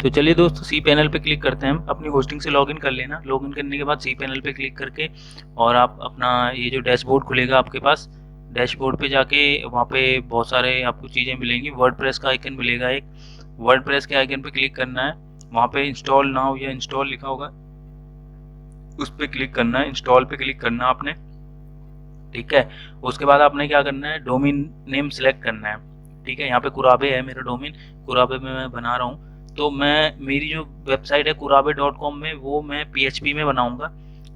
तो चलिए दोस्त, सी पैनल पे क्लिक करते हैं। हम अपनी होस्टिंग से लॉगिन कर लेना। लॉगिन करने के बाद सी पैनल पे क्लिक करके और आप अपना ये जो डैशबोर्ड खुलेगा आपके पास, डैशबोर्ड पे जाके वहाँ पे बहुत सारे आपको चीज़ें मिलेंगी। वर्डप्रेस का आइकन मिलेगा एक, वर्डप्रेस के आइकन पे क्लिक करना है। वहाँ पे इंस्टॉल नाउ या इंस्टॉल लिखा होगा, उस पर क्लिक करना है। इंस्टॉल पे क्लिक करना आपने, ठीक है। उसके बाद आपने क्या करना है, डोमेन नेम सेलेक्ट करना है, ठीक है। यहाँ पे कुराबे है मेरा डोमेन, कुराबे में मैं बना रहा हूँ। तो मैं, मेरी जो वेबसाइट है kurabe.com में, वो मैं PHP में बनाऊंगा,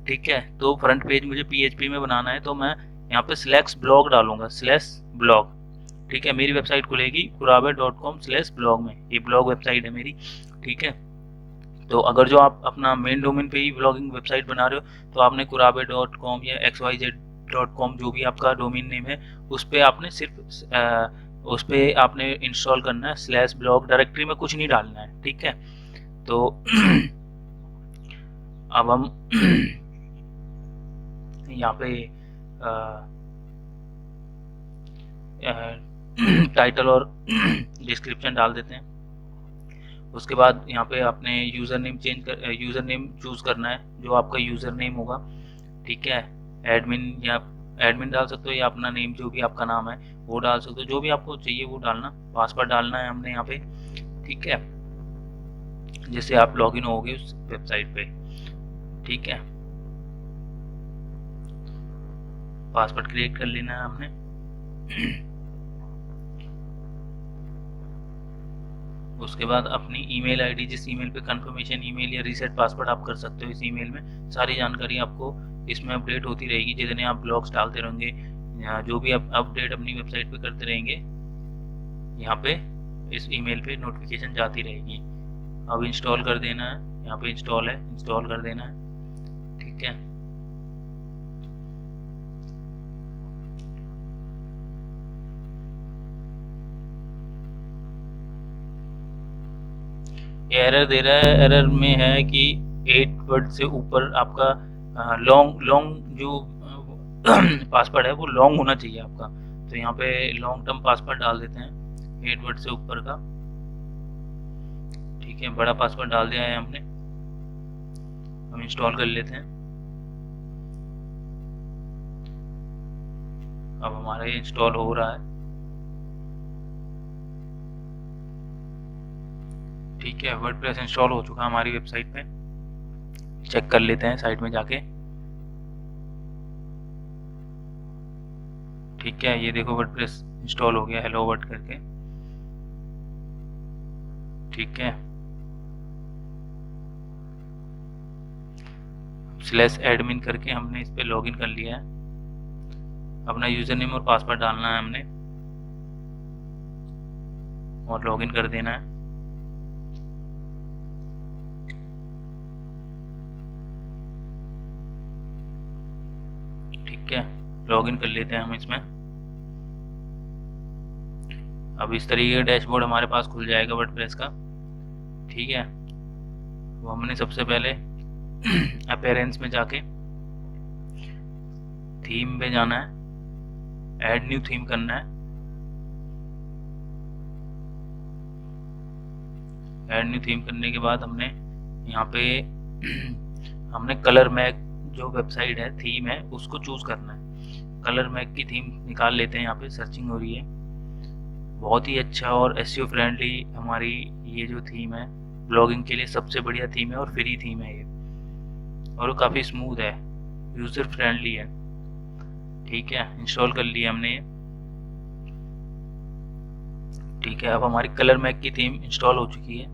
ठीक है। तो फ्रंट पेज मुझे PHP में बनाना है, तो मैं यहाँ पे स्लैश ब्लॉग डालूंगा, स्लैश ब्लॉग, ठीक है। मेरी वेबसाइट खुलेगी kurabe.com/blog में, ये ब्लॉग वेबसाइट है मेरी, ठीक है। तो अगर जो आप अपना मेन डोमेन पे ही ब्लॉगिंग वेबसाइट बना रहे हो, तो आपने kurabe.com या xyz.com जो भी आपका डोमेन नेम है, उस पर आपने सिर्फ उस पर आपने इंस्टॉल करना है स्लैश ब्लॉग, डायरेक्टरी में कुछ नहीं डालना है, ठीक है। तो अब हम यहाँ पे टाइटल और डिस्क्रिप्शन डाल देते हैं। उसके बाद यहाँ पे आपने user name user name choose करना है, जो आपका यूज़र नेम होगा, ठीक है। एडमिन या एडमिन डाल सकते हो, या अपना नेम जो भी आपका नाम है वो डाल सकते हो, जो भी आपको चाहिए वो डालना। पासवर्ड डालना है हमने यहाँ पे, ठीक है, जिससे आप लॉगिन होगे उस वेबसाइट पे, ठीक है। पासवर्ड क्रिएट कर लेना है हमने। उसके बाद अपनी ईमेल आईडी, जिस ईमेल पे कंफर्मेशन ईमेल या रीसेट पासवर्ड आप कर सकते हो, इस ईमेल में सारी जानकारी आपको इसमें अपडेट होती रहेगी। जितने आप ब्लॉग्स डालते रहेंगे या जो भी आप अपडेट अपनी वेबसाइट पे करते रहेंगे, यहाँ पे इस ईमेल पे नोटिफिकेशन जाती रहेगी। अब इंस्टॉल कर देना है, यहाँ पे इंस्टॉल है, इंस्टॉल कर देना है, ठीक है। ये एरर दे रहा है, एरर में है कि 8 वर्ड से ऊपर आपका लॉन्ग जो पासवर्ड है वो लॉन्ग होना चाहिए आपका। तो यहाँ पे लॉन्ग टर्म पासवर्ड डाल देते हैं 8 वर्ड से ऊपर का, ठीक है। बड़ा पासवर्ड डाल दिया है हमने। हम इंस्टॉल कर लेते हैं। अब हमारा ये इंस्टॉल हो रहा है, ठीक है। वर्डप्रेस इंस्टॉल हो चुका है हमारी वेबसाइट पे। चेक कर लेते हैं साइट में जाके, ठीक है। ये देखो वर्डप्रेस इंस्टॉल हो गया, हेलो वर्ड करके, ठीक है। स्लैश एडमिन करके हमने इस पे लॉगिन कर लिया है। अपना यूजर नेम और पासवर्ड डालना है हमने और लॉगिन कर देना है, ठीक है। लॉगिन कर लेते हैं हम इसमें। अब इस तरीके का डैशबोर्ड हमारे पास खुल जाएगा वर्डप्रेस का, ठीक है। वो हमने सबसे पहले अपीयरेंस में जाके थीम पे जाना है, ऐड न्यू थीम करना है। ऐड न्यू थीम करने के बाद हमने यहाँ पे हमने कलर मैक जो वेबसाइट है, थीम है, उसको चूज करना है। कलर मैक की थीम निकाल लेते हैं। यहाँ पे सर्चिंग हो रही है। बहुत ही अच्छा और एसईओ फ्रेंडली हमारी ये जो थीम है, ब्लॉगिंग के लिए सबसे बढ़िया थीम है और फ्री थीम है ये, और काफ़ी स्मूथ है, यूज़र फ्रेंडली है, ठीक है। इंस्टॉल कर लिया हमने ये, ठीक है। अब हमारी कलर मैक की थीम इंस्टॉल हो चुकी है,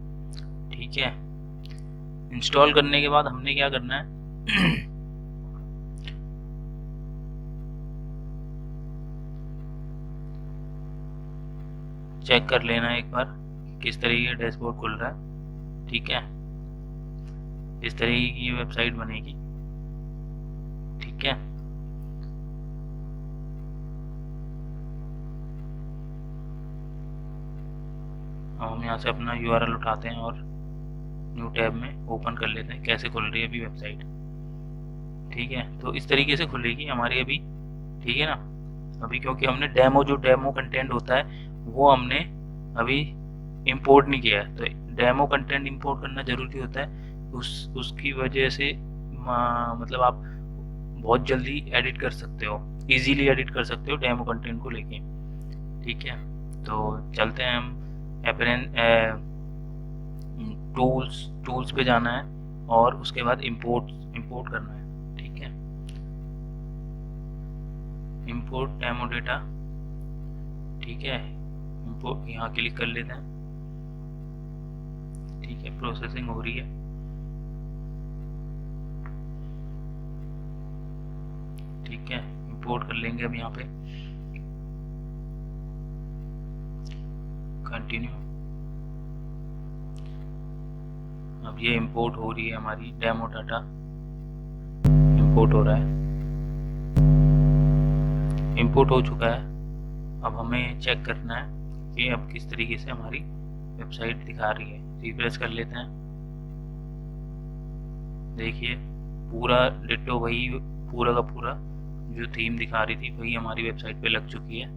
ठीक है। इंस्टॉल करने के बाद हमने क्या करना है चेक कर लेना एक बार किस तरीके का डैशबोर्ड खुल रहा है, ठीक है। इस तरीके की वेबसाइट बनेगी, ठीक है। अब हम यहाँ से अपना URL उठाते हैं और न्यू टैब में ओपन कर लेते हैं। कैसे खुल रही है अभी वेबसाइट, ठीक है। तो इस तरीके से खुलेगी हमारी अभी, ठीक है ना। अभी क्योंकि हमने जो डेमो कंटेंट होता है वो हमने अभी इंपोर्ट नहीं किया है। तो डेमो कंटेंट इंपोर्ट करना ज़रूरी होता है, उसकी वजह से मतलब आप बहुत जल्दी एडिट कर सकते हो, इजीली एडिट कर सकते हो डेमो कंटेंट को लेके। ठीक है, तो चलते हैं हम एपरेन टूल्स पे जाना है और उसके बाद इंपोर्ट करना है। ठीक है, इंपोर्ट डेमो डेटा। ठीक है, इंपोर्ट यहाँ क्लिक कर लेते हैं। ठीक है, प्रोसेसिंग हो रही है। ठीक है, इंपोर्ट कर लेंगे अब यहाँ पे, कंटिन्यू। अब ये इंपोर्ट हो रही है, हमारी डेमो डाटा इंपोर्ट हो रहा है, इंपोर्ट हो चुका है। अब हमें चेक करना है कि अब किस तरीके से हमारी वेबसाइट दिखा रही है। रिफ्रेश कर लेते हैं। देखिए पूरा डिट्टो वही, पूरा का पूरा जो थीम दिखा रही थी वही हमारी वेबसाइट पे लग चुकी है।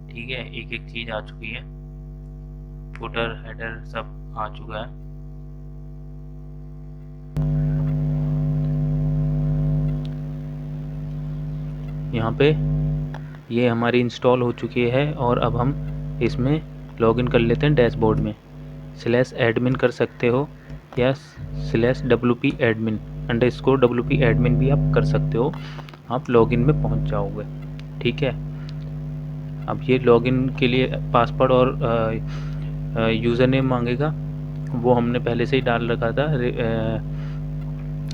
ठीक है, एक एक चीज़ आ चुकी है, फुटर हेडर सब आ चुका है। यहाँ पे ये हमारी इंस्टॉल हो चुकी है और अब हम इसमें लॉगिन कर लेते हैं डैशबोर्ड में। /admin कर सकते हो या /wp admin _wp admin भी आप कर सकते हो, आप लॉगिन में पहुंच जाओगे। ठीक है, अब ये लॉगिन के लिए पासवर्ड और यूज़र नेम मांगेगा, वो हमने पहले से ही डाल रखा था,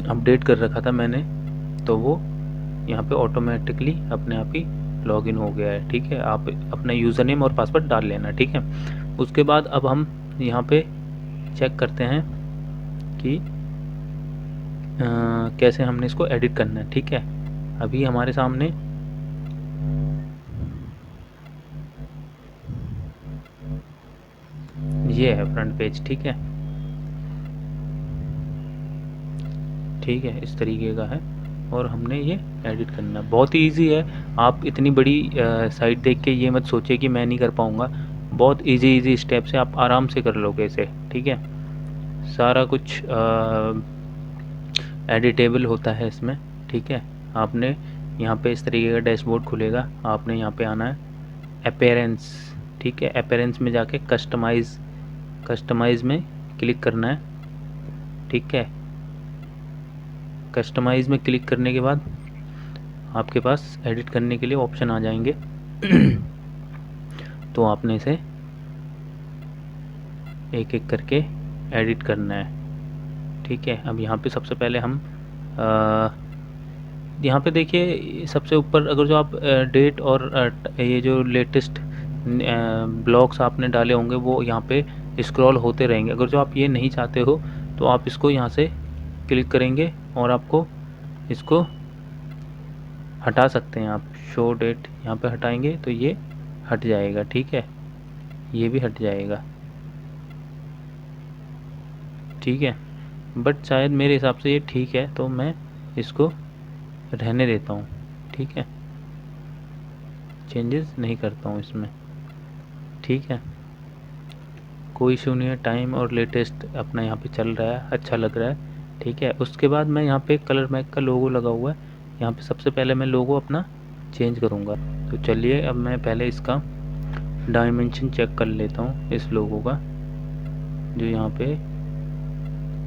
अपडेट कर रखा था मैंने, तो वो यहाँ पे ऑटोमेटिकली अपने आप ही लॉगिन हो गया है। ठीक है, आप अपना यूज़र नेम और पासवर्ड डाल लेना। ठीक है, उसके बाद अब हम यहाँ पे चेक करते हैं कि कैसे हमने इसको एडिट करना है। ठीक है, अभी हमारे सामने ये है फ्रंट पेज। ठीक है, ठीक है, इस तरीके का है और हमने ये एडिट करना है। बहुत ही ईजी है, आप इतनी बड़ी साइट देख के ये मत सोचिए कि मैं नहीं कर पाऊँगा। बहुत इजी स्टेप से आप आराम से कर लोगे इसे। ठीक है, सारा कुछ एडिटेबल होता है इसमें। ठीक है, आपने यहाँ पे इस तरीके का डैशबोर्ड खुलेगा, आपने यहाँ पे आना है अपीयरेंस। ठीक है, अपीयरेंस में जाके कस्टमाइज़ में क्लिक करना है। ठीक है, कस्टमाइज़ में क्लिक करने के बाद आपके पास एडिट करने के लिए ऑप्शन आ जाएंगे तो आपने इसे एक एक करके एडिट करना है। ठीक है, अब यहाँ पे सबसे पहले हम यहाँ पे देखिए सबसे ऊपर अगर जो आप डेट और ये जो लेटेस्ट ब्लॉग्स आपने डाले होंगे वो यहाँ पे स्क्रॉल होते रहेंगे। अगर जो आप ये नहीं चाहते हो तो आप इसको यहाँ से क्लिक करेंगे और आपको इसको हटा सकते हैं आप। शो डेट यहाँ पे हटाएंगे तो ये हट जाएगा। ठीक है, ये भी हट जाएगा। ठीक है, बट शायद मेरे हिसाब से ये ठीक है तो मैं इसको रहने देता हूँ। ठीक है, चेंजेस नहीं करता हूँ इसमें। ठीक है, कोई इशू नहीं है, टाइम और लेटेस्ट अपना यहाँ पे चल रहा है, अच्छा लग रहा है। ठीक है, उसके बाद मैं यहाँ पे कलर मैक का लोगो लगा हुआ है, यहाँ पे सबसे पहले मैं लोगो अपना चेंज करूँगा। तो चलिए अब मैं पहले इसका डायमेंशन चेक कर लेता हूँ इस लोगो का, जो यहाँ पे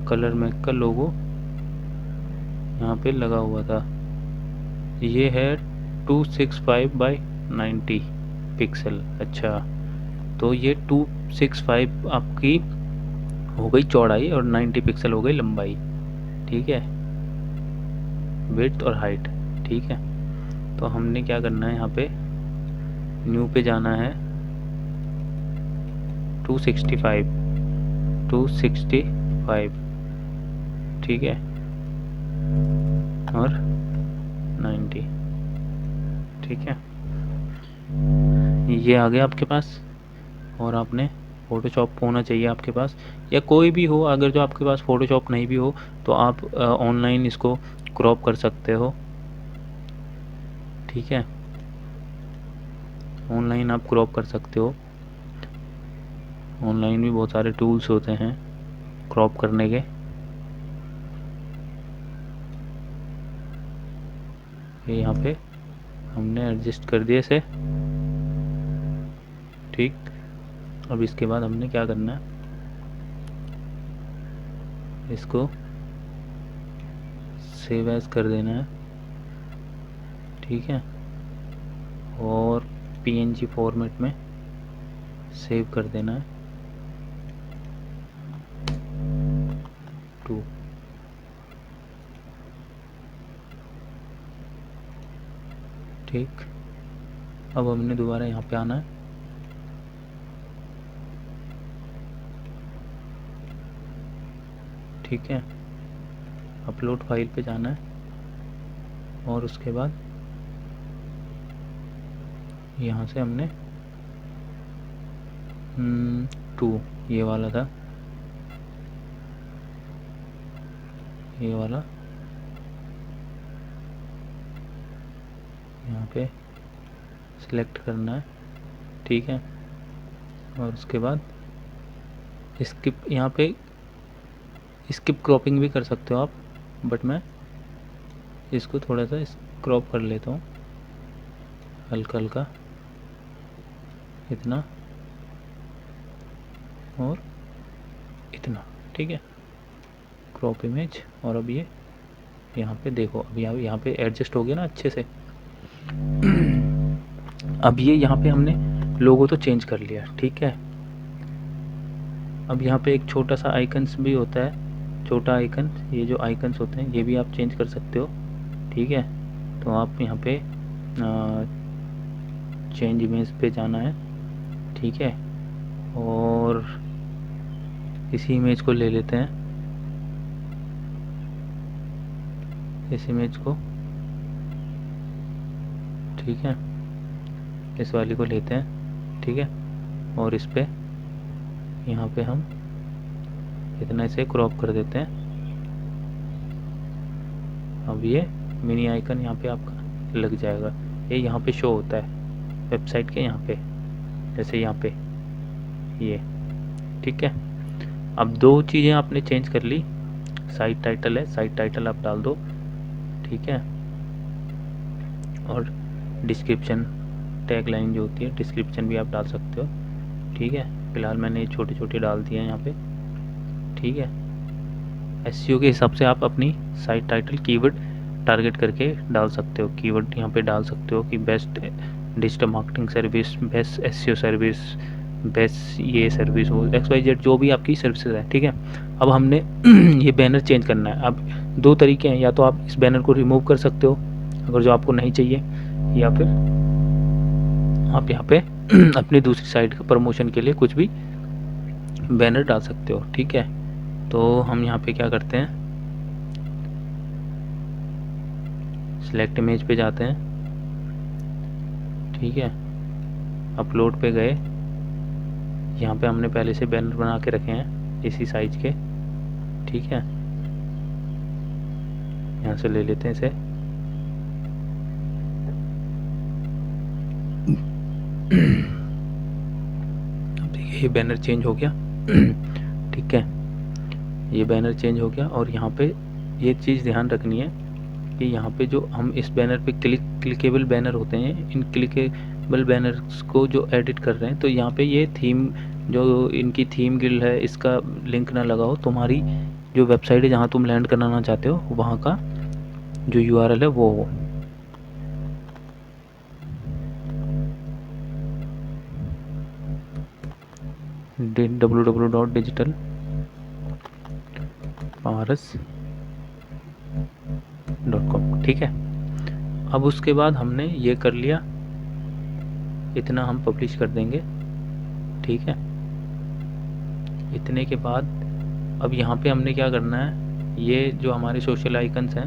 कलर मैक का लोगो यहाँ पे लगा हुआ था। ये है 265/90 पिक्सल। अच्छा, तो ये 265 आपकी हो गई चौड़ाई और 90 पिक्सल हो गई लंबाई। ठीक है, विड्थ और हाइट। ठीक है, तो हमने क्या करना है, यहाँ पे न्यू पे जाना है, 265 ठीक है, और 90। ठीक है, ये आ गया आपके पास। और आपने फ़ोटोशॉप होना चाहिए आपके पास, या कोई भी हो। अगर जो आपके पास फ़ोटोशॉप नहीं भी हो तो आप ऑनलाइन इसको क्रॉप कर सकते हो। ठीक है, ऑनलाइन आप क्रॉप कर सकते हो। ऑनलाइन भी बहुत सारे टूल्स होते हैं क्रॉप करने के। ये यहाँ पे हमने एडजस्ट कर दिया इसे, ठीक। अब इसके बाद हमने क्या करना है, इसको सेव एज कर देना है, ठीक है, और PNG फॉर्मेट में सेव कर देना है टू। ठीक, अब हमने दोबारा यहाँ पे आना है, ठीक है, अपलोड फाइल पे जाना है और उसके बाद यहाँ से हमने 2 ये वाला था, ये वाला यहाँ पे सिलेक्ट करना है, ठीक है, और उसके बाद स्किप, यहाँ पे स्किप क्रॉपिंग भी कर सकते हो आप, बट मैं इसको थोड़ा सा क्रॉप कर लेता हूँ हल्का हल्का, इतना और इतना, ठीक है, क्रॉप इमेज। और अब ये यहाँ पे देखो, अब यहाँ पे एडजस्ट हो गया ना अच्छे से। अब ये यहाँ पे हमने लोगो तो चेंज कर लिया, ठीक है। अब यहाँ पे एक छोटा सा आइकन्स भी होता है, छोटा आइकन, ये जो आइकन्स होते हैं ये भी आप चेंज कर सकते हो, ठीक है। तो आप यहाँ पे चेंज इमेज पे जाना है, ठीक है, और इसी इमेज को ले लेते हैं, इस इमेज को, ठीक है, इस वाली को लेते हैं, ठीक है, और इस पे यहाँ पे हम इतना इसे क्रॉप कर देते हैं। अब ये मिनी आइकन यहाँ पे आपका लग जाएगा, ये यहाँ पे शो होता है वेबसाइट के यहाँ पे, जैसे यहाँ पे ये, ठीक है। अब 2 चीज़ें आपने चेंज कर ली, साइट टाइटल है, साइट टाइटल आप डाल दो, ठीक है, और डिस्क्रिप्शन टैग लाइन जो होती है, डिस्क्रिप्शन भी आप डाल सकते हो, ठीक है। फिलहाल मैंने ये छोटे छोटे डाल दिए हैं यहाँ पे, ठीक है। SEO के हिसाब से आप अपनी साइट टाइटल कीवर्ड टारगेट करके डाल सकते हो, कीवर्ड यहाँ पे डाल सकते हो कि best digital marketing service, best SEO service, best ये सर्विस हो, XYZ जो भी आपकी सर्विसेज है, ठीक है। अब हमने ये बैनर चेंज करना है। अब 2 तरीके हैं, या तो आप इस बैनर को रिमूव कर सकते हो अगर जो आपको नहीं चाहिए, या फिर आप यहाँ पे अपनी दूसरी साइट का प्रमोशन के लिए कुछ भी बैनर डाल सकते हो, ठीक है। तो हम यहाँ पे क्या करते हैं, सिलेक्ट इमेज पे जाते हैं, ठीक है, अपलोड पे गए, यहाँ पे हमने पहले से बैनर बना के रखे हैं इसी साइज के, ठीक है, यहाँ से ले लेते हैं इसे, अब देखिए ये बैनर चेंज हो गया, ठीक है, ये बैनर चेंज हो गया। और यहाँ पे ये चीज़ ध्यान रखनी है कि यहाँ पे जो हम इस बैनर पे क्लिकेबल बैनर होते हैं, इन क्लिकेबल बैनर्स को जो एडिट कर रहे हैं, तो यहाँ पे ये थीम, जो इनकी थीम गिल्ड है, इसका लिंक ना लगाओ, तुम्हारी जो वेबसाइट है जहाँ तुम लैंड कराना चाहते हो वहाँ का जो URL है वो हो। www.digitalparas.com, ठीक है। अब उसके बाद हमने ये कर लिया, इतना हम पब्लिश कर देंगे, ठीक है। इतने के बाद अब यहाँ पे हमने क्या करना है, ये जो हमारे सोशल आइकन्स हैं,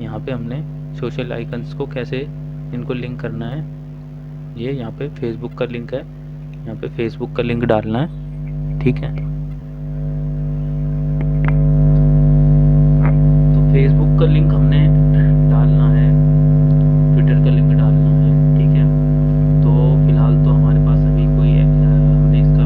यहाँ पे हमने सोशल आइकन्स को कैसे इनको लिंक करना है, ये यहाँ पे फेसबुक का लिंक है, यहाँ पे फेसबुक का लिंक डालना है, ठीक है। तो फेसबुक का लिंक हमने डालना है, ट्विटर का लिंक डालना है, ठीक है। तो फिलहाल तो हमारे पास अभी कोई हमने इसका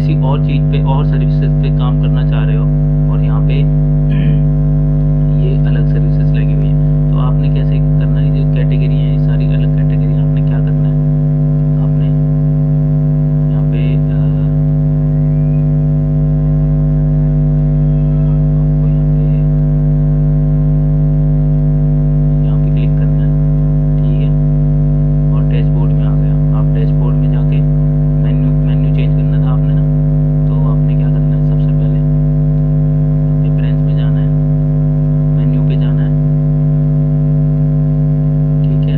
किसी और चीज़ पे और सर्विसेज पे काम करना चाह रहे हो और यहाँ पे ये अलग सर्विसेज लगी हुई है, तो आपने कैसे करना है, जो कैटेगरी है ये सारी अलग कैटेगरी, आपने क्या करना है, आपने यहाँ पे आपको यहाँ पे क्लिक करना है, ठीक है। और डैशबोर्ड में आ गया, आप डैशबोर्ड में जाके मेन्यू चेंज करना था आपने ना, तो आपने क्या करना है, सबसे पहले प्रेफरेंस पे जाना है, मेन्यू पे जाना है, ठीक है।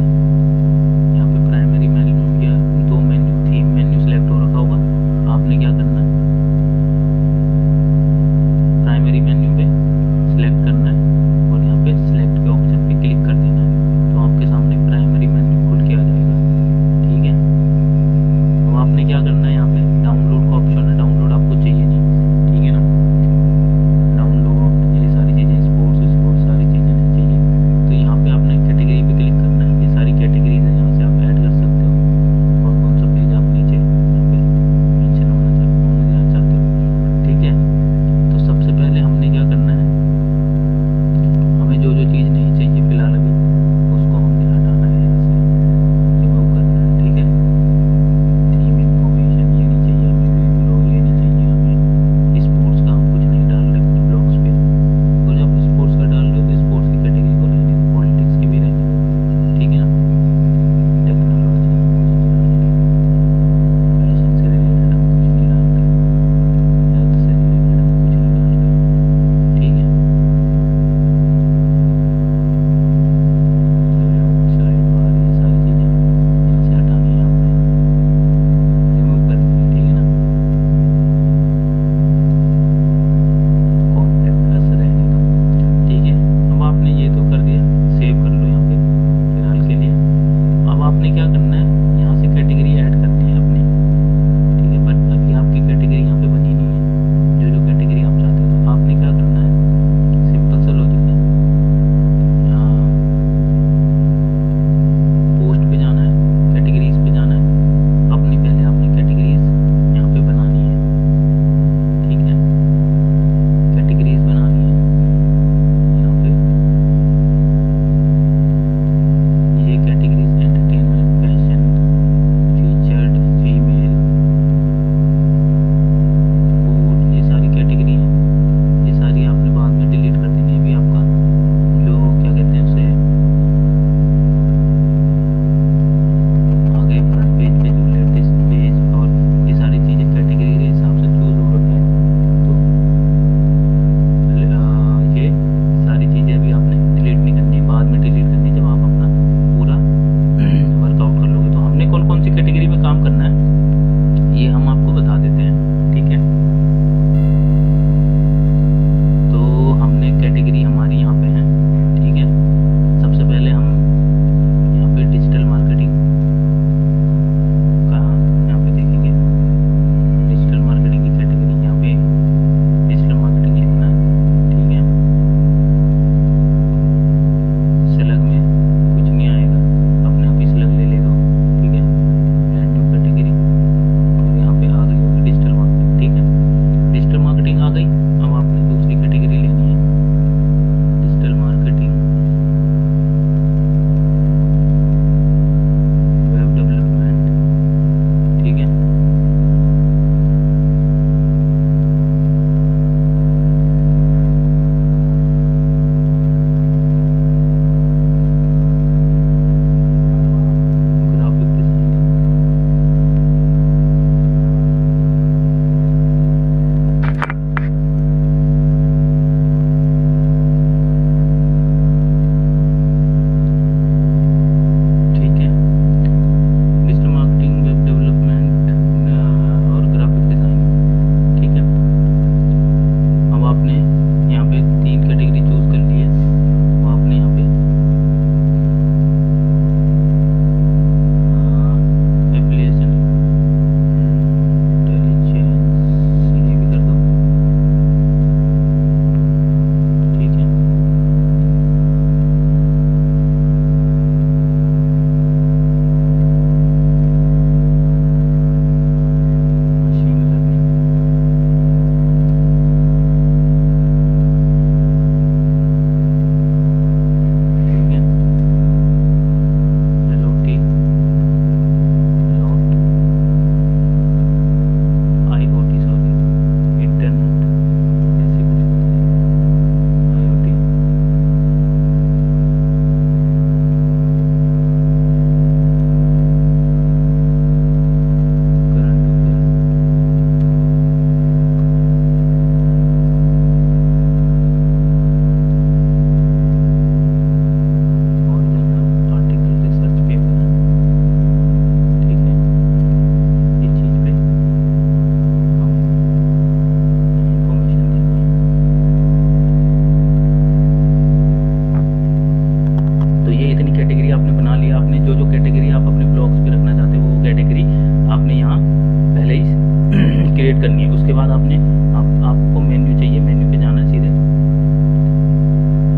करनी है। उसके बाद आपको मेन्यू चाहिए, मेन्यू पे जाना है सीधे।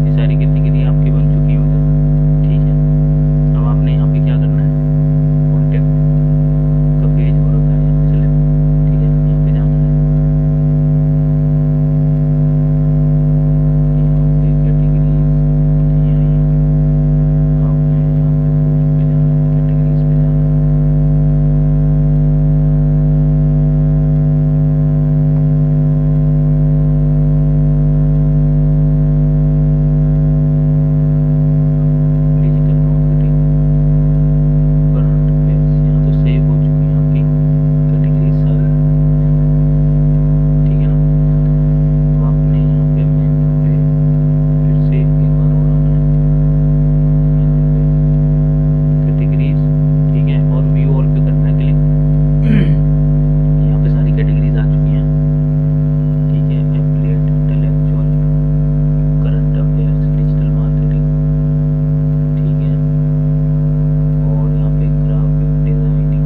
ये सारी कैटेगरी आपकी बन चुकी है उधर, ठीक है। अब आपने यहाँ पे क्या करना है, कॉन्टैक्ट का पेज हो रखा है यहाँ पे सेलेक्ट, ठीक है। यहाँ पे जाना है, यहाँ पे कैटेगरीज नहीं आई है, आपने यहाँ पे पोस्ट पे जाना है, कैटेगरीज पे जाना है। डिजिटल मार्केटिंग, करंट अफेयर्स, यहाँ तो सेव हो चुकी है आपकी कैटेगरीज सारी, ठीक है ना। अब आपने यहाँ पे मेन्यू पे फिर से एक बार और आना है, मेन्यू पे कैटेगरीज, ठीक है, और व्यू ऑल पे करना है क्लिक। यहाँ पे सारी कैटेगरीज आ चुकी हैं, ठीक है। Affiliate, intellectual, current affairs, digital marketing, ठीक है। और यहाँ पे graphic designing,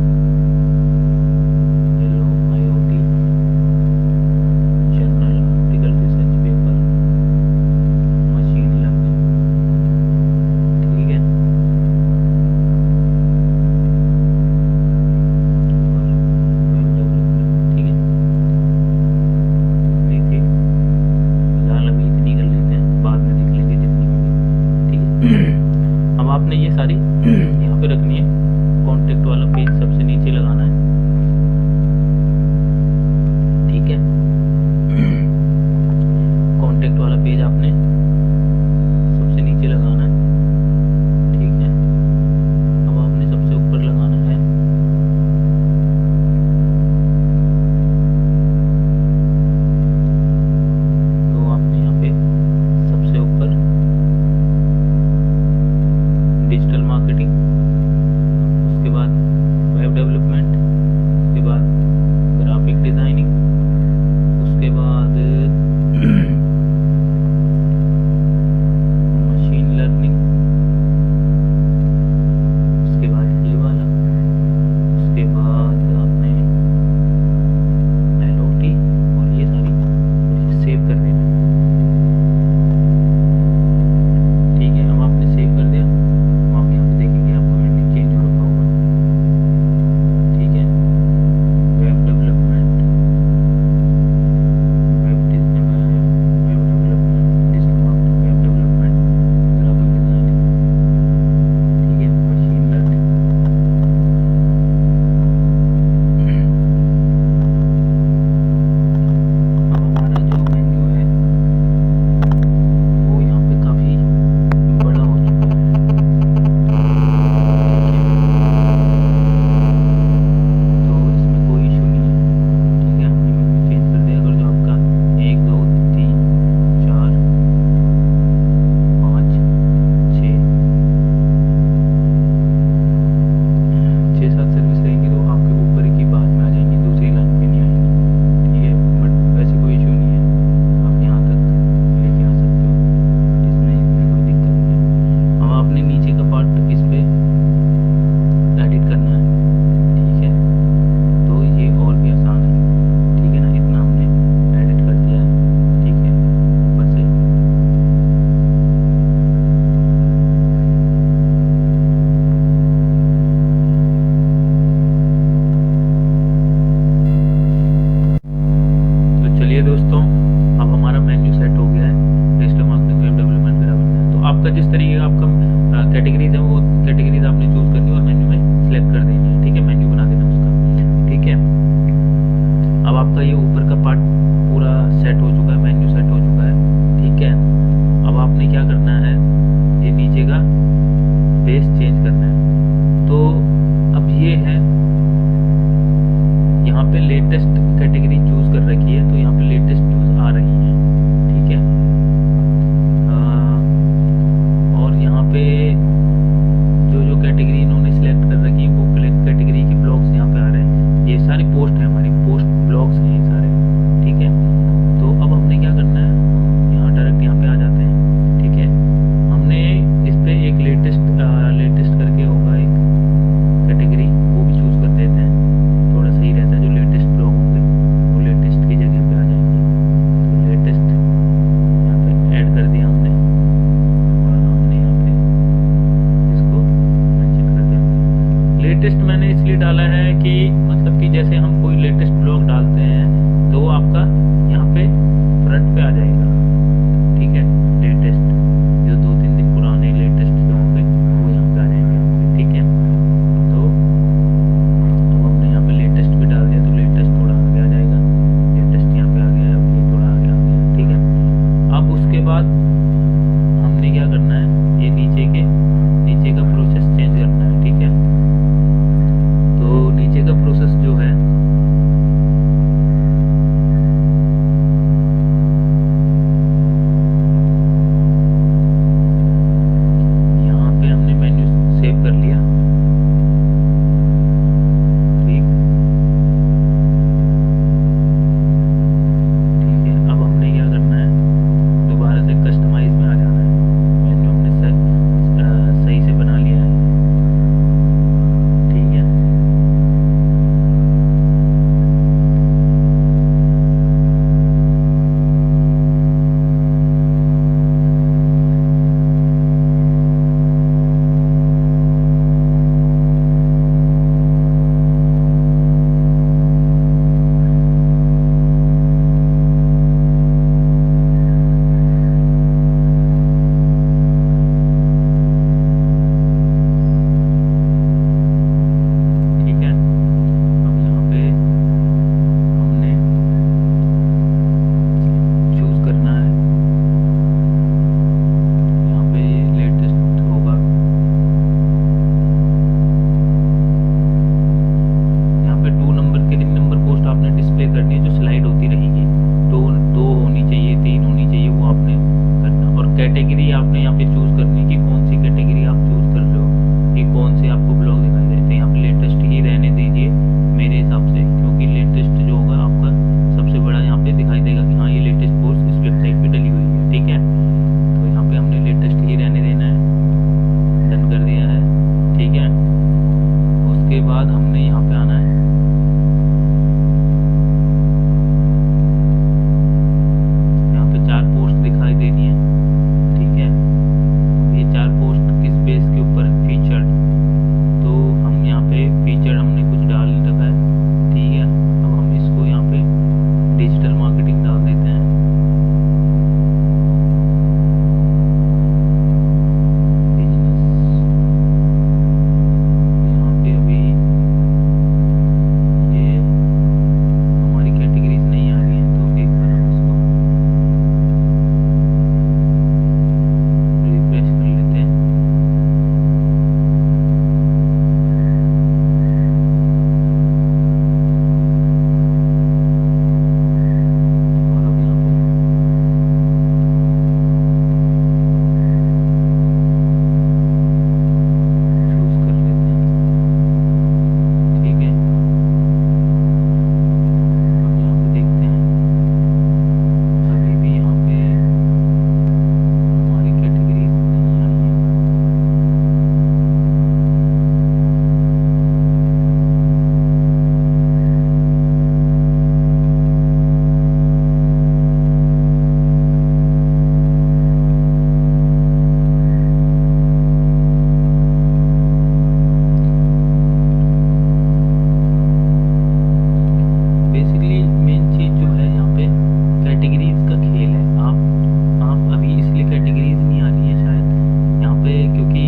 yellow, IoT, journal article, research paper, machine learning, ठीक है। और वेब डेवलपमेंट, ठीक है। नहीं थी फिलहाल, अभी इतनी कर लेते हैं, बाद में देख लेंगे जितनी होगी, ठीक है। अब आपने ये सारी यहाँ पे रखनी है। कॉन्टेक्ट वाला पेज सबसे नीचे लगाना है, ठीक है। कॉन्टेक्ट वाला पेज आपने सबसे नीचे लगाना है, ठीक है। अब आपने सबसे ऊपर लगाना है तो आपने यहाँ पे सबसे ऊपर डिजिटल मार्केटिंग, उसके बाद वेब डेवलपमेंट, उसके बाद ग्राफिक डिजाइनिंग, उसके बाद मशीन लर्निंग, उसके बाद ये वाला, उसके बाद आपने LOT, और ये सारी सेव कर देना, ठीक है। अब आपने सेव कर दिया, आप यहाँ पे देखेंगे आपका मेन्यू चेंज हो रखा होगा, ठीक है। Web development, web development, digital marketing, web development, graphic designing, ठीक है, मशीन लर्निंग। अब हमारा जो मेन्यू है वो यहाँ पे काफ़ी बड़ा हो चुका है, ठीक है। तो इसमें कोई इशू नहीं है, ठीक है। हमने मेन्यू चेंज कर दिया। अगर जो आपका 1 2 3 4 5 6 7 सर्विस रहेंगी तो आपके ऊपर की बाद में आ जाएंगी, दूसरी लाइन पे नहीं आएंगी, ठीक है। बट वैसे कोई इशू नहीं है, आप यहाँ तक लेके आ सकते हो, इसमें कोई दिक्कत नहीं है। अब आपने नीचे का पार्ट इस पे एडिट करना है, ठीक है। तो ये और भी आसान है, ठीक है ना। इतना हमने एडिट कर दिया है, ठीक है, ऊपर से। तो चलिए दोस्तों, अब हमारा मेन्यू सेट हो गया है, digital marketing, web development, graphic. तो आपका जिस तरीके का आपका कैटेगरीज है वो कैटेगरीज आपने चूज करनी है और मेन्यू में सिलेक्ट कर देनी है, ठीक है। मेन्यू बना देना उसका, ठीक है। अब आपका ये ऊपर का पार्ट पूरा सेट हो चुका है, मेन्यू सेट हो चुका है, ठीक है। अब आपने क्या करना है, ये नीचे का बेस चेंज करना है। तो अब ये है, यहाँ पे लेटेस्ट कैटेगरी चूज कर रखी है, तो यहाँ पे लेटेस्ट न्यूज़ आ रही है, ठीक है। और यहाँ पे जो जो कैटेगरी इन्होंने सिलेक्ट कर रखी है वो कैटेगरी के ब्लॉग्स यहाँ पे आ रहे हैं। ये सारी पोस्ट है, हमारी पोस्ट ब्लॉग्स हैं ये सारे, ठीक है। बाद हमने क्या करना है, ये नीचे का प्रोसेस चेंज करना है। ठीक है, तो नीचे का प्रोसेस जो है यहाँ पे हमने मेन्यू सेव कर लिया। ठीक है, अब हमने क्या करना है, दोबारा से कस्टमाइज में आ जाना है। मेन्यू हमने सही से बना लिया है। ठीक है, ठीक है। अब यहाँ पे हमने चूज करना है, यहाँ पे लेटेस्ट होगा। यहाँ पे 2 नंबर के 3 नंबर पोस्ट आपने डिस्प्ले करनी है, जो स्लाइड होती रहेगी। दो होनी चाहिए, 3 होनी चाहिए, वो आपने करना। और कैटेगरी आपने यहाँ पे चूज करनी है कि कौन सी कैटेगरी आप चूज कर रहे हो, कि कौन से आपको ब्लॉग दिखाई दे। तो यहाँ पे लेटेस्ट ही रहने दीजिए मेरे हिसाब से, क्योंकि लेटेस्ट जो होगा आपका सबसे बड़ा यहाँ पे दिखाई देगा कि हाँ ये लेटेस्ट पोस्ट इस वेबसाइट पे डली हुई है। ठीक है, तो यहाँ पे हमने लेटेस्ट ही रहने देना है, डन कर दिया है। ठीक है, उसके बाद हमने यहाँ पे आना है, यहाँ पे 4 पोस्ट दिखाई दे रही है। ठीक है, ये 4 पोस्ट किस बेस के ऊपर है, फीचर्ड। तो हम यहाँ पे फीचर हमने कुछ डाल नहीं रखा है। ठीक है, अब हम इसको यहाँ पे डिजिटल मार्केटिंग डाल देते हैं। बिजनेस, यहाँ पे अभी ये हमारी कैटेगरीज नहीं आ रही हैं, तो एक बार हम इसको रिफ्रेश कर लेते हैं। और अब यहाँ पे चूज कर लेते हैं। ठीक है, अब यहाँ पे देखते हैं, अभी भी यहाँ पे हमारी कैटेगरीज नहीं आई हैं। बेसिकली मेन चीज़ जो है यहाँ पे कैटेगरीज का खेल है। आप अभी इसलिए कैटेगरीज नहीं आ रही है शायद यहाँ पे, क्योंकि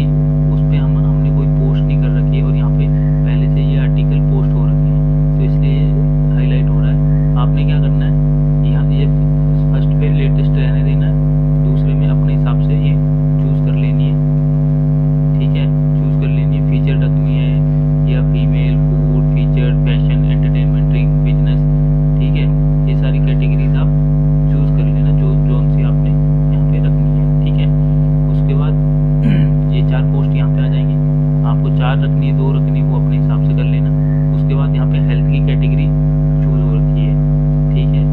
उस पे हमने कोई पोस्ट नहीं कर रखी है, और यहाँ पे पहले से ये आर्टिकल पोस्ट हो रखे हैं, तो इसलिए हाईलाइट हो रहा है। आपने क्या करना है, यहाँ ये फर्स्ट पे लेटेस्ट रहने देना है, दूसरे में अपने हिसाब से ये चूज़ कर लेनी है। ठीक है, चूज़ कर लेनी है, फीचर रखनी है या female, food, feature, fashion, entertainment, drink, business. ठीक है, ये सारी कैटेगरीज आप चूज़ कर लेना, जोन सी आपने यहाँ पे रखनी है। ठीक है, उसके बाद ये 4 पोस्ट यहाँ पे आ जाएंगी। आपको 4 रखनी है, 2 रखनी है, वो अपने हिसाब से कर लेना। उसके बाद यहाँ पे हेल्थ की कैटेगरी चूज़ हो रखी है। ठीक है,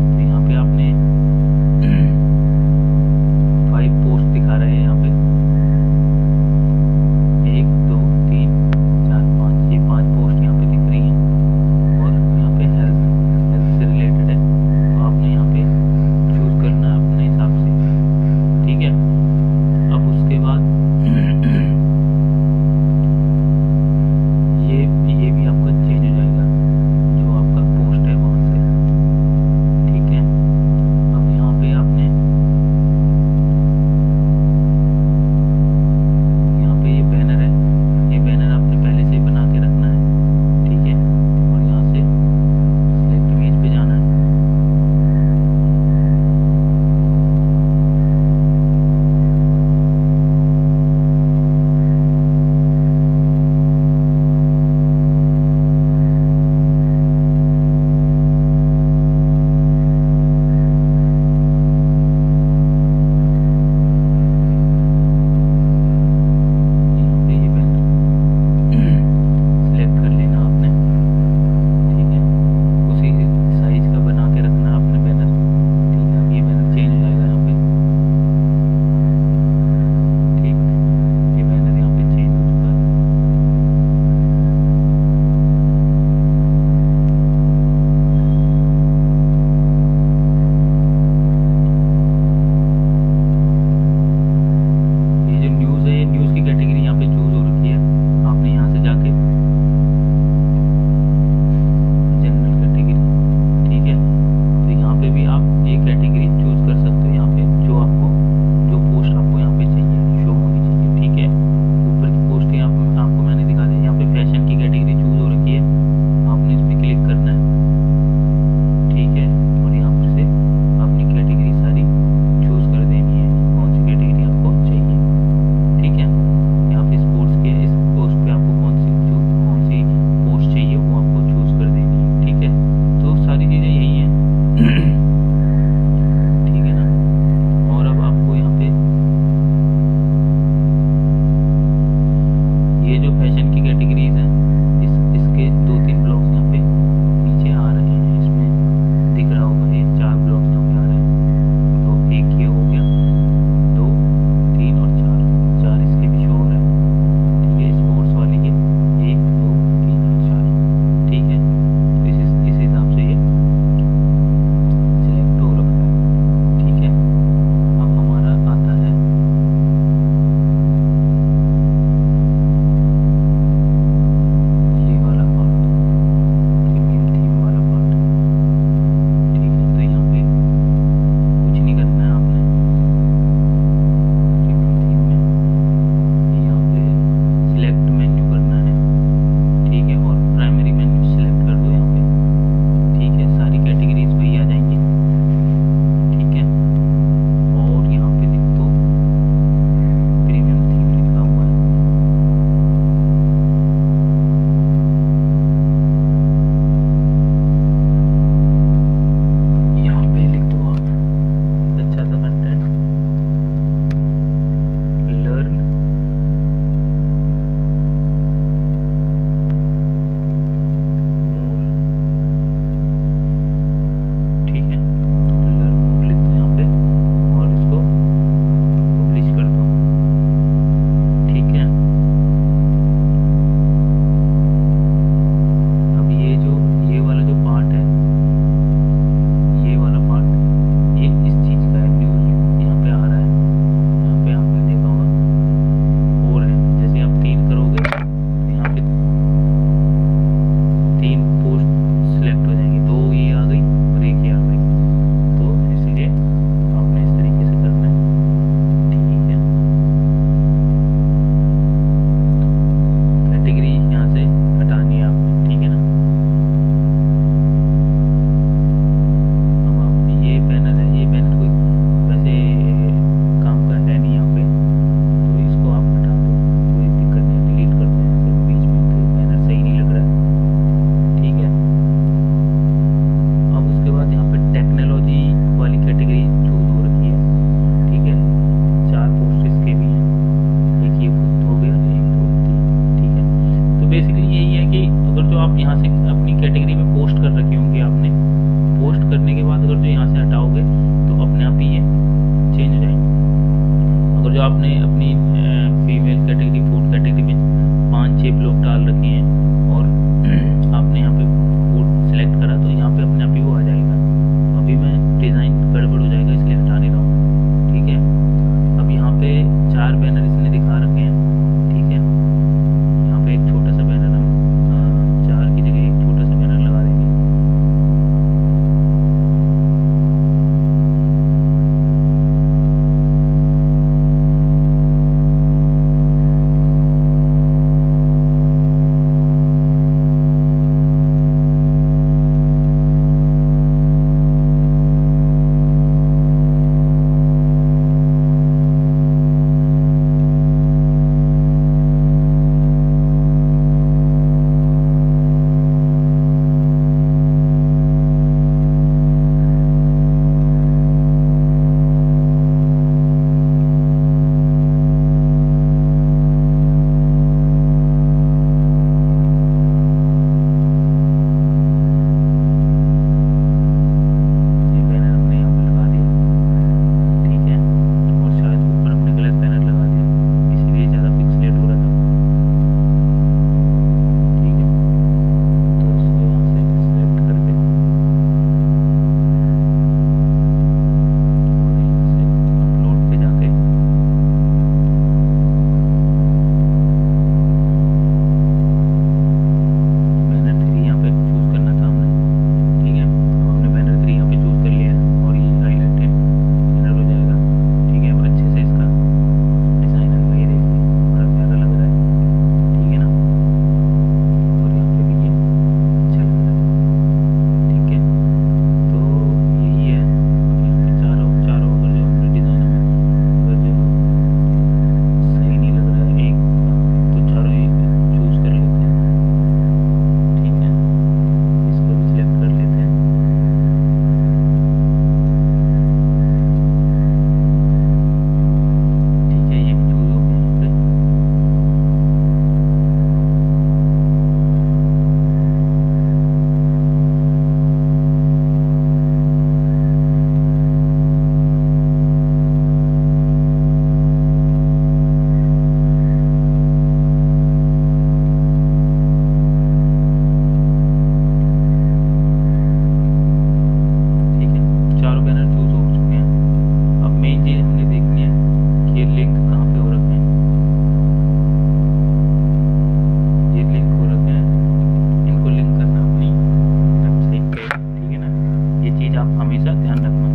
हमेशा ध्यान रखना।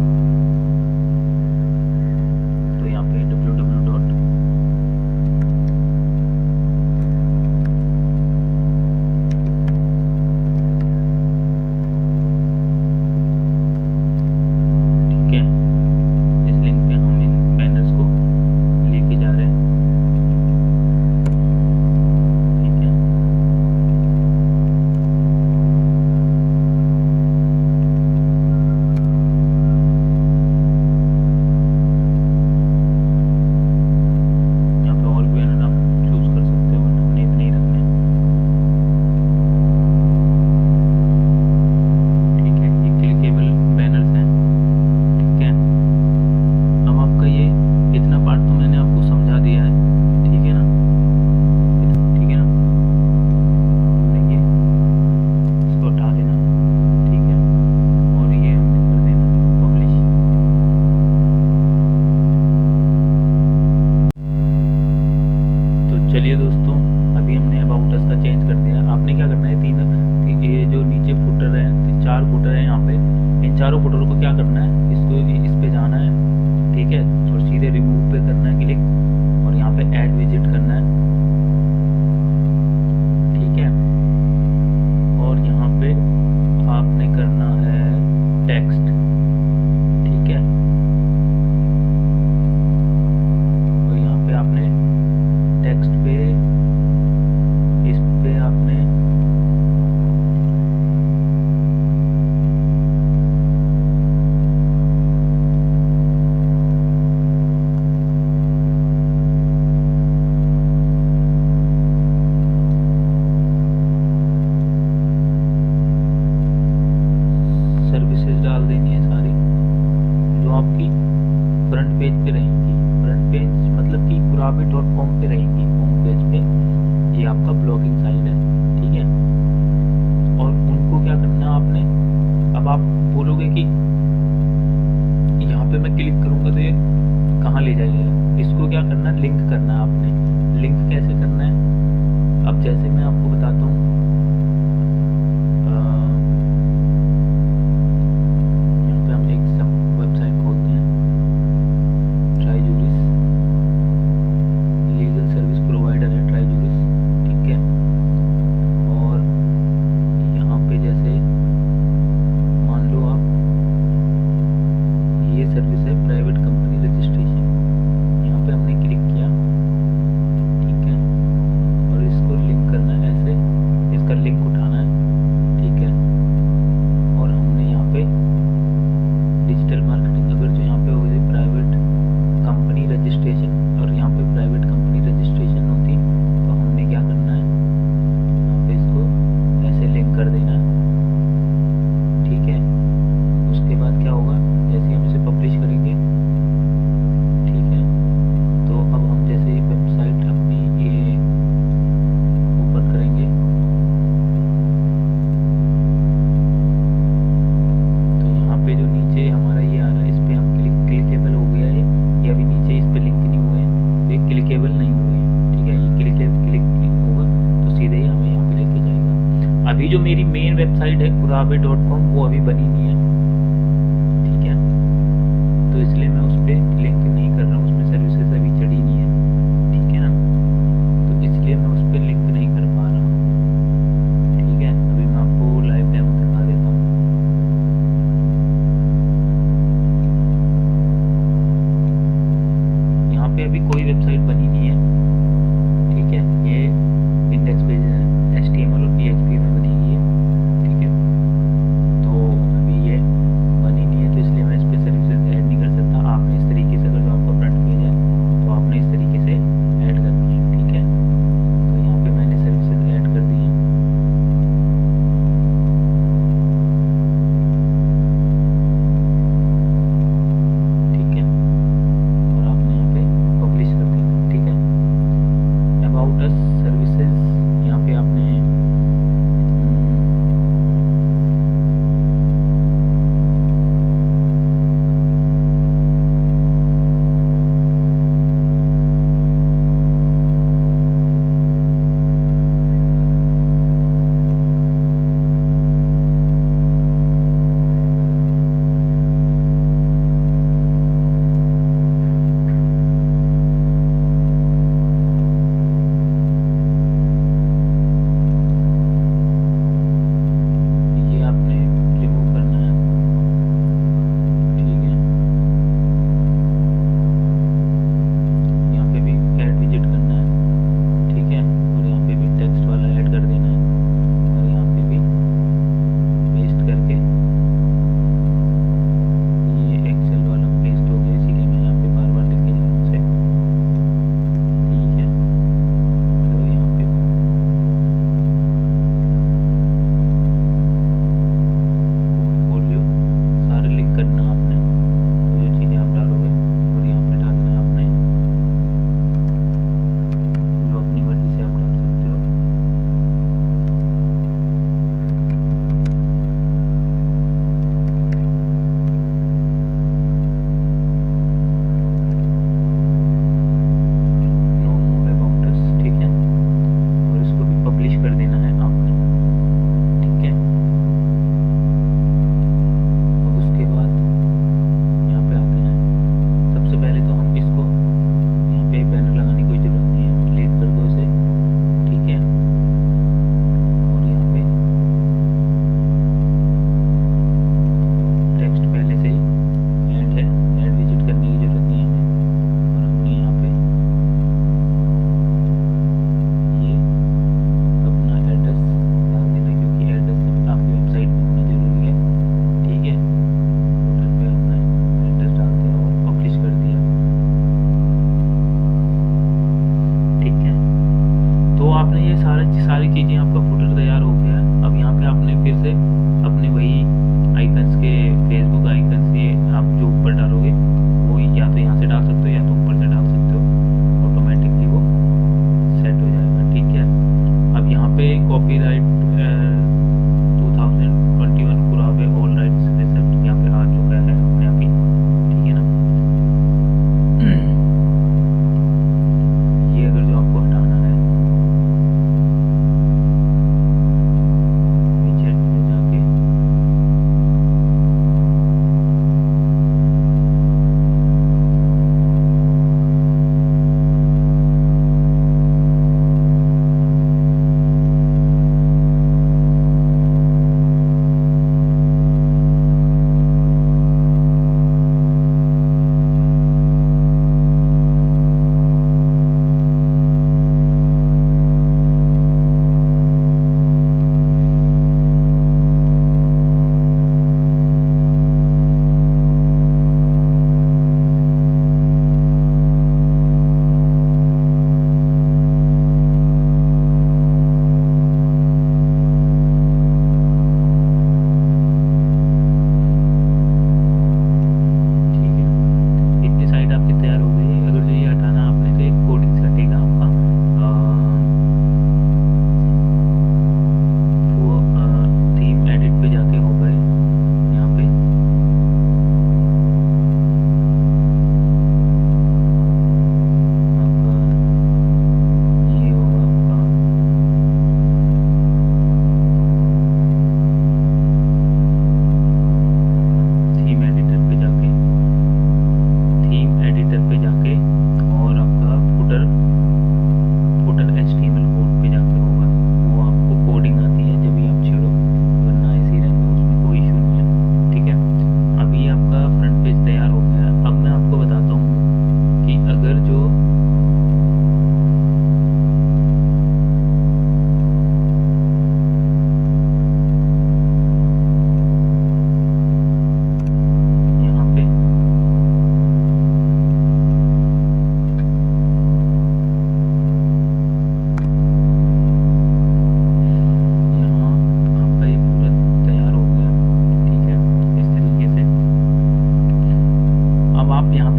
तो यहाँ पे www डॉट ठीक है, इस लिंक पे हम इन बैनर्स को लेके जा रहे हैं। ठीक है, यहाँ पे और भी बैनर आप चूज कर सकते हो, बट हमने इतने ही रखने हैं। ठीक है, ये क्लिकेबल बैनर्स हैं। ठीक है, अब आपका ये इतना पार्ट तो मैंने आपको समझा दिया है। ठीक है ना, ठीक है ना, देखिए इसको हटा देना। ठीक है, और ये हमने कर देना पब्लिश। तो चलिए दोस्तों, अभी हमने अबाउट अस का चेंज कर दिया। आपने क्या करना है, ये जो नीचे फुटर है, 4 फुटर है यहाँ पे, इन चारों फुटरों को क्या करना है, इसको इस पे जाना है। ठीक है, और सीधे रिमूव पे करना है क्लिक, और यहाँ पे ऐड विजिट करना है। ठीक है, और यहाँ पे आपने करना है टेक्स्ट। ठीक है, तो यहाँ पे आपने टेक्स्ट पे, इस पे आपने सर्विसेज डाल देनी है सारी, जो आपकी फ्रंट पेज पे रहेंगी। फ्रंट पेज मतलब कि kurabe.com पे रहेंगी, होम पेज पे। ये आपका ब्लॉगिंग साइट है। ठीक है, और उनको क्या करना है आपने, अब आप बोलोगे कि यहाँ पे मैं क्लिक करूँगा तो ये कहाँ ले जाएगा, इसको क्या करना है, लिंक करना है आपने। लिंक कैसे करना है, अब जैसे मैं आपको बताता हूँ। यहाँ पे हम एक सब वेबसाइट खोलते हैं, ट्राइजूरिस, लीगल सर्विस प्रोवाइडर है ट्राइजूरिस। ठीक है, और यहाँ पे जैसे मान लो आप, ये सर्विस है प्राइवेट कंपनी रजिस्ट्रेशन, यहाँ पे हमने क्लिक किया। ठीक है, और इसको लिंक करना है ऐसे, इसका लिंक उठाना है। ठीक है, और हमने यहाँ पे डिजिटल मार्केटिंग, अगर जो यहाँ पे हो गई प्राइवेट कंपनी रजिस्ट्रेशन, और यहाँ पे प्राइवेट कंपनी रजिस्ट्रेशन होती, तो हमने क्या करना है, यहाँ पे इसको ऐसे लिंक कर देना है। ठीक है, उसके बाद क्या होगा, जैसे हम इसे पब्लिश करेंगे। ठीक है, तो अब हम जैसे वेबसाइट अपनी ये ओपन करेंगे, तो यहाँ पे जो नीचे हमारा ये आ रहा है, इस पे हम क्लिकेबल हो गया है। ये अभी नीचे इस पे लिंक नहीं हुए हैं, ये क्लिकेबल नहीं हुए हैं। ठीक है, ये क्लिक होगा तो सीधे ही हमें यहाँ पे लेके जाएगा। अभी जो मेरी मेन वेबसाइट है kurabe.com, वो अभी बनी नहीं है। ठीक है, तो इसलिए मैं उस पर लिंक नहीं कर रहा हूँ, उसमें सर्विसेज अभी चढ़ी नहीं है। ठीक है ना, तो इसलिए मैं उस पर लिंक नहीं कर पा रहा हूँ। ठीक है, अभी मैं आपको लाइव डेमो दिखा देता हूँ। यहाँ पे अभी कोई वेबसाइट बनी नहीं है। ठीक है, ये इंडेक्स पेज है, HTML और PHP में बनी हुई है। ठीक है, तो अभी ये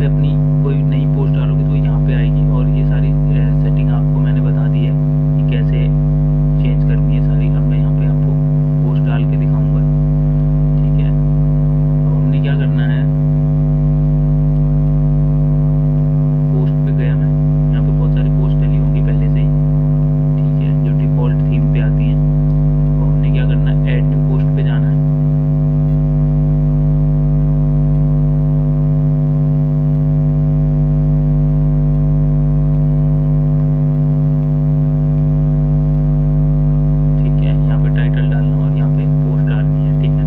पे अपनी कोई नई पोस्ट डालोगे तो यहाँ पे आएगी, और ये सारी सेटिंग आपको मैंने बता दी है कि कैसे चेंज करनी है सारी। अब मैं यहाँ पे आपको पोस्ट डाल के दिखाऊंगा, ठीक है। अब हमने क्या करना है, पोस्ट पे गया मैं, यहाँ पे बहुत सारी पोस्ट डली होंगी पहले से ही, ठीक है, जो डिफ़ॉल्ट थीम पे आती हैं। तो हमने क्या करना है, ऐड न्यू पोस्ट पे जाना है। टाइटल डालना और यहाँ पे पोस्ट डालनी है, ठीक है।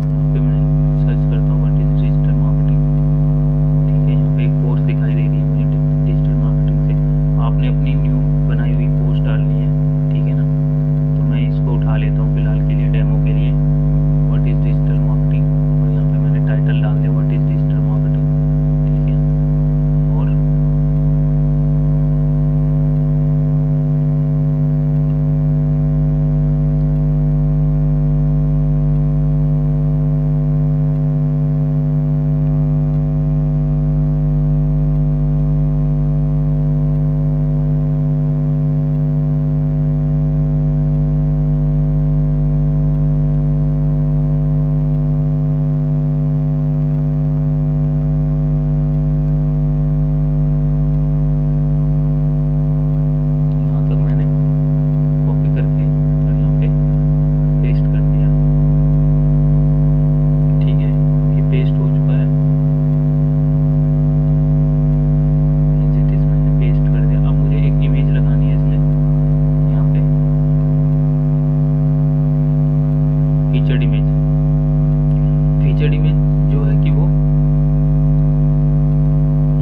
यहाँ पे मैं सर्च करता हूँ व्हाट इज डिजिटल मार्केटिंग, ठीक है। यहाँ पे एक पोस्ट दिखाई दे रही है मुझे डिजिटल मार्केटिंग से। आपने अपनी न्यू बनाई हुई पोस्ट डालनी है, ठीक है ना। तो मैं इसको उठा लेता हूँ फिलहाल के लिए, डेमो के लिए, व्हाट इज़ डिजिटल मार्केटिंग, और यहाँ पे मैंने टाइटल डाल दिया व्हाट इज़ डिजिटल मार्केटिंग, ठीक है। और यहाँ तक मैंने कॉपी करके और यहाँ पे पेस्ट कर दिया, ठीक है। ये पेस्ट हो चुका है, मैंने पेस्ट कर दिया। अब मुझे एक इमेज लगानी है इसमें, यहाँ पे फीचर्ड इमेज। फीचर्ड इमेज जो है कि वो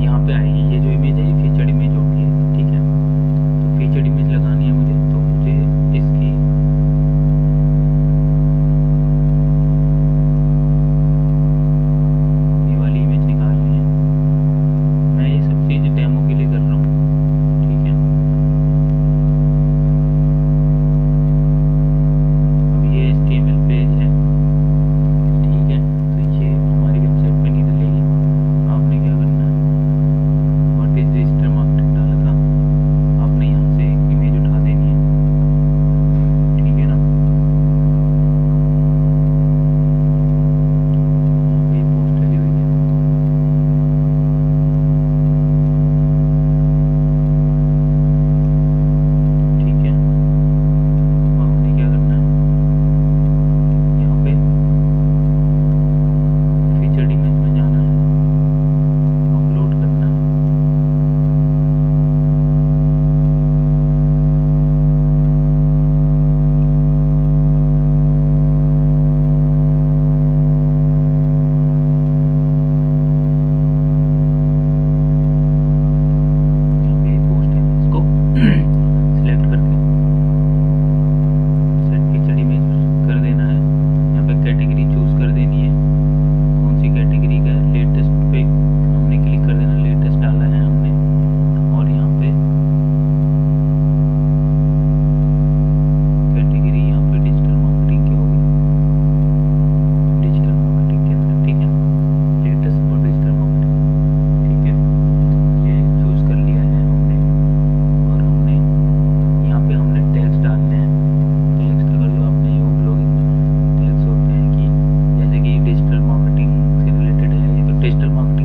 यहाँ पे आएगी, ये जो इमेज है ये फीचर्ड इमेज होती है, ठीक है। तो फीचर्ड इमेज लगानी है मुझे, तो मुझे इसकी ये वाली इमेज निकालनी है। मैं ये सब चीज़ डेमो के लिए कर रहा हूँ, ठीक है। अब ये HTML पेज है, ठीक है। तो ये हमारी वेबसाइट पे नहीं डलेगी। आपने क्या करना है, व्हाट इज डिजिटल मार्केटिंग डाला था, आपने यहाँ से एक इमेज उठा देनी है, ठीक है ना। यहाँ पे पोस्ट डली हुई है, ठीक है। अब हमने क्या करना है, यहाँ पे फीचर्ड इमेज में जाना है, अपलोड करना है, यहाँ पे पोस्ट है, इसको सिलेक्ट करके सेट फीचर्ड इमेज कर देना है। यहाँ पे कैटेगरी चूज कर देनी है, कौन सी कैटेगरी का है, लेटेस्ट पे हमने क्लिक कर देना, लेटेस्ट डाला है हमने। और यहाँ पे कैटेगरी यहाँ पे डिजिटल मार्केटिंग की होगी, डिजिटल मार्केटिंग के अंदर, ठीक है। लेटेस्ट और डिजिटल मार्केटिंग, ठीक है। ये चूज कर लिया है हमने, और हमने यहाँ पे हमने टैग्स डालने हैं। टैग्स अगर जो आपने योग ब्लॉगिंग में टैग्स होते हैं कि जैसे कि डिजिटल मार्केटिंग से रिलेटेड है, ये तो डिजिटल मार्केटिंग